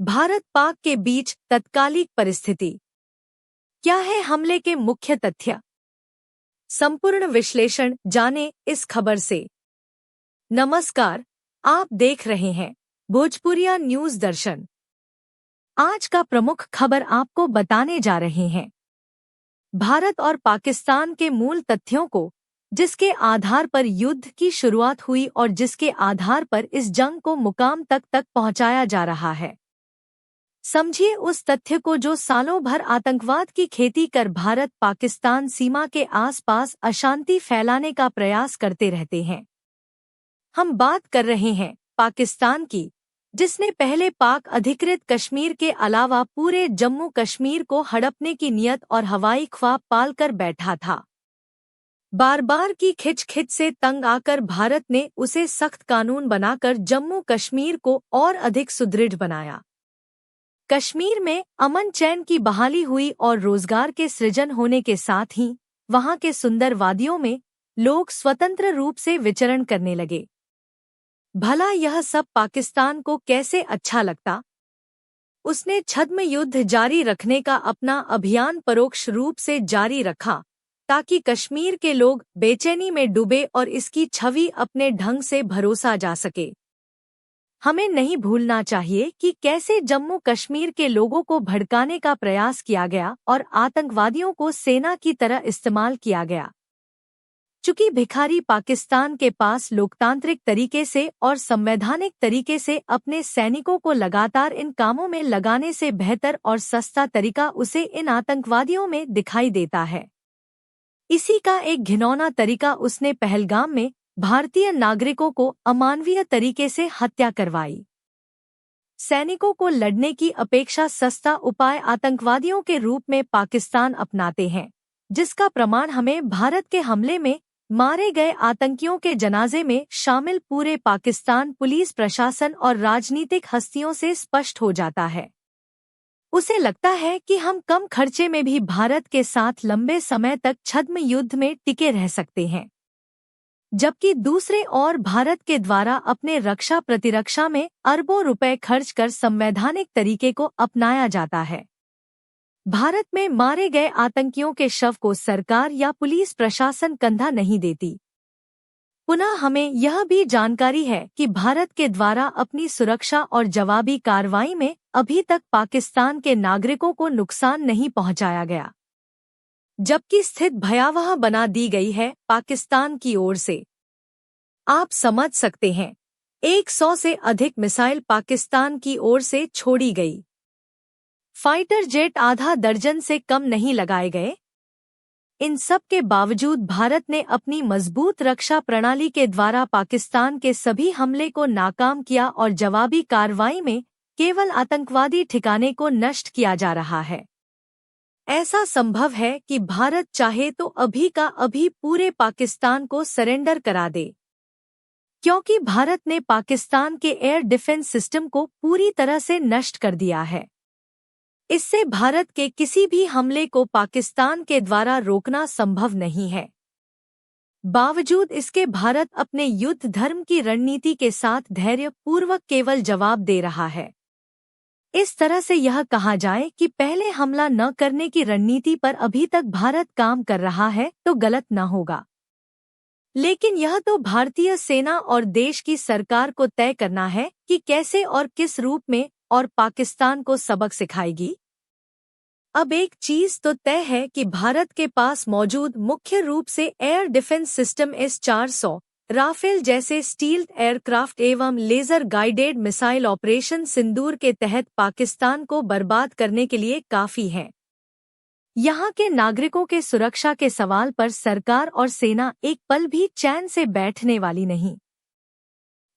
भारत पाक के बीच तत्कालिक परिस्थिति। क्या है हमले के मुख्य तथ्य? संपूर्ण विश्लेषण जाने इस खबर से। नमस्कार, आप देख रहे हैं भोजपुरिया न्यूज दर्शन। आज का प्रमुख खबर आपको बताने जा रहे हैं भारत और पाकिस्तान के मूल तथ्यों को, जिसके आधार पर युद्ध की शुरुआत हुई और जिसके आधार पर इस जंग को मुकाम तक पहुंचाया जा रहा है। समझिए उस तथ्य को जो सालों भर आतंकवाद की खेती कर भारत पाकिस्तान सीमा के आसपास अशांति फैलाने का प्रयास करते रहते हैं। हम बात कर रहे हैं पाकिस्तान की, जिसने पहले पाक अधिकृत कश्मीर के अलावा पूरे जम्मू कश्मीर को हड़पने की नियत और हवाई ख्वाब पालकर बैठा था। बार बार की खिंच से तंग आकर भारत ने उसे सख्त कानून बनाकर जम्मू कश्मीर को और अधिक सुदृढ़ बनाया। कश्मीर में अमन चैन की बहाली हुई और रोजगार के सृजन होने के साथ ही वहां के सुंदर वादियों में लोग स्वतंत्र रूप से विचरण करने लगे। भला यह सब पाकिस्तान को कैसे अच्छा लगता? उसने छद्म युद्ध जारी रखने का अपना अभियान परोक्ष रूप से जारी रखा ताकि कश्मीर के लोग बेचैनी में डूबे और इसकी छवि अपने ढंग से भरोसा जा सके। हमें नहीं भूलना चाहिए कि कैसे जम्मू कश्मीर के लोगों को भड़काने का प्रयास किया गया और आतंकवादियों को सेना की तरह इस्तेमाल किया गया। चूंकि भिखारी पाकिस्तान के पास लोकतांत्रिक तरीके से और संवैधानिक तरीके से अपने सैनिकों को लगातार इन कामों में लगाने से बेहतर और सस्ता तरीका उसे इन आतंकवादियों में दिखाई देता है। इसी का एक घिनौना तरीका उसने पहलगाम में भारतीय नागरिकों को अमानवीय तरीके से हत्या करवाई। सैनिकों को लड़ने की अपेक्षा सस्ता उपाय आतंकवादियों के रूप में पाकिस्तान अपनाते हैं, जिसका प्रमाण हमें भारत के हमले में मारे गए आतंकियों के जनाजे में शामिल पूरे पाकिस्तान पुलिस प्रशासन और राजनीतिक हस्तियों से स्पष्ट हो जाता है। उसे लगता है कि हम कम खर्चे में भी भारत के साथ लंबे समय तक छद्म युद्ध में टिके रह सकते हैं, जबकि दूसरे ओर भारत के द्वारा अपने रक्षा प्रतिरक्षा में अरबों रुपए खर्च कर संवैधानिक तरीके को अपनाया जाता है। भारत में मारे गए आतंकियों के शव को सरकार या पुलिस प्रशासन कंधा नहीं देती। पुनः हमें यह भी जानकारी है कि भारत के द्वारा अपनी सुरक्षा और जवाबी कार्रवाई में अभी तक पाकिस्तान के नागरिकों को नुकसान नहीं पहुंचाया गया, जबकि स्थिति भयावह बना दी गई है पाकिस्तान की ओर से। आप समझ सकते हैं, 100 से अधिक मिसाइल पाकिस्तान की ओर से छोड़ी गई। फाइटर जेट आधा दर्जन से कम नहीं लगाए गए। इन सब के बावजूद भारत ने अपनी मजबूत रक्षा प्रणाली के द्वारा पाकिस्तान के सभी हमले को नाकाम किया और जवाबी कार्रवाई में केवल आतंकवादी ठिकाने को नष्ट किया जा रहा है। ऐसा संभव है कि भारत चाहे तो अभी का अभी पूरे पाकिस्तान को सरेंडर करा दे, क्योंकि भारत ने पाकिस्तान के एयर डिफेंस सिस्टम को पूरी तरह से नष्ट कर दिया है। इससे भारत के किसी भी हमले को पाकिस्तान के द्वारा रोकना संभव नहीं है। बावजूद इसके भारत अपने युद्ध धर्म की रणनीति के साथ धैर्य पूर्वक केवल जवाब दे रहा है। इस तरह से यह कहा जाए कि पहले हमला न करने की रणनीति पर अभी तक भारत काम कर रहा है तो गलत न होगा, लेकिन यह तो भारतीय सेना और देश की सरकार को तय करना है कि कैसे और किस रूप में और पाकिस्तान को सबक सिखाएगी। अब एक चीज तो तय है कि भारत के पास मौजूद मुख्य रूप से air defence system S-400, Rafale जैसे स्टील्थ एयरक्राफ्ट एवं laser guided missile operation Sindoor के तहत पाकिस्तान को बर्बाद करने के लिए काफी है। यहाँ के नागरिकों के सुरक्षा के सवाल पर सरकार और सेना एक पल भी चैन से बैठने वाली नहीं।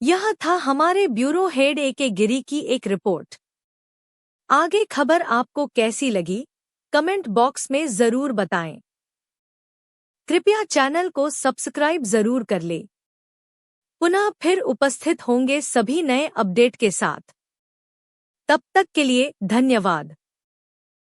यह था हमारे ब्यूरो हेड A.K. गिरी की एक रिपोर्ट। आगे खबर आपको कैसी लगी, कमेंट बॉक्स में जरूर बताएं। कृपया चैनल को सब्सक्राइब जरूर कर ले। पुनः फिर उपस्थित होंगे सभी नए अपडेट के साथ। तब तक के लिए धन्यवाद।